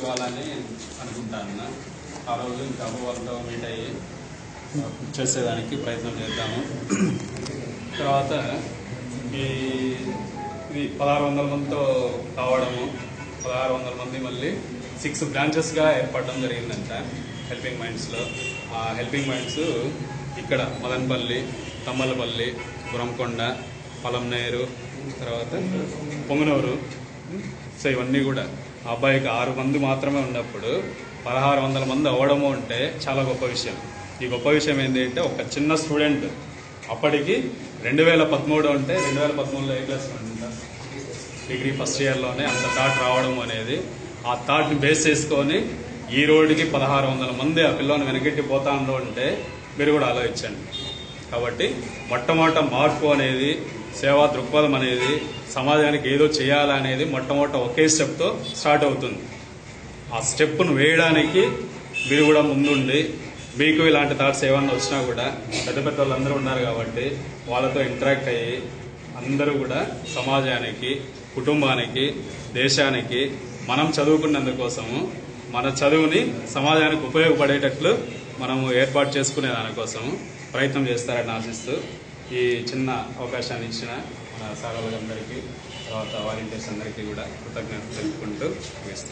ఇవ్వాలని అనుకుంటాను. ఆ రోజు ఇంకా అబ్బు వాళ్ళతో మీట్ అయ్యి చేసేదానికి ప్రయత్నం చేద్దాము. తర్వాత ఇది 1600 మందితో కావడము, 1600 మంది మళ్ళీ 6 బ్రాంచెస్గా ఏర్పడడం జరిగిందంట హెల్పింగ్ మైండ్స్లో. ఆ హెల్పింగ్ మైండ్స్ ఇక్కడ మదనపల్లి, తమ్మలపల్లి, గురంకొండ, పలంనేరు, తర్వాత పొంగనూరు. సో ఇవన్నీ కూడా ఆ అబ్బాయికి 6 మంది మాత్రమే ఉన్నప్పుడు 1600 మంది అవ్వడము అంటే చాలా గొప్ప విషయం. ఈ గొప్ప విషయం ఏంటంటే ఒక చిన్న స్టూడెంట్ అప్పటికి 2013 అంటే 2013లో ఏ క్లాస్ డిగ్రీ ఫస్ట్ ఇయర్లోనే అంత థాట్ రావడం అనేది, ఆ థాట్ని బేస్ చేసుకొని ఈ రోజుకి 1600 మంది ఆ పిల్లని వెనకెట్టి పోతాందో అంటే మీరు కూడా ఆలోచించండి. కాబట్టి మొట్టమొదట మార్పు అనేది, సేవా దృక్పథం అనేది, సమాజానికి ఏదో చేయాలనేది మొట్టమొదట ఒకే స్టెప్తో స్టార్ట్ అవుతుంది. ఆ స్టెప్ను వేయడానికి మీరు కూడా ముందుండి, మీకు ఇలాంటి థాట్స్ ఏమన్నా వచ్చినా కూడా పెద్ద పెద్ద వాళ్ళందరూ ఉన్నారు కాబట్టి వాళ్ళతో ఇంటరాక్ట్ అయ్యి అందరూ కూడా సమాజానికి, కుటుంబానికి, దేశానికి మనం చదువుకున్నందుకోసము, మన చదువుని సమాజానికి ఉపయోగపడేటట్లు మనము ఏర్పాటు చేసుకునే దానికోసము ప్రయత్నం చేస్తారని ఆశిస్తూ ఈ చిన్న అవకాశాన్ని ఇచ్చిన మన సార్ వాళ్ళందరికీ, తర్వాత వాలంటీర్స్ అందరికీ కూడా కృతజ్ఞతలు తెలుపుకుంటూ ముగిస్తాను.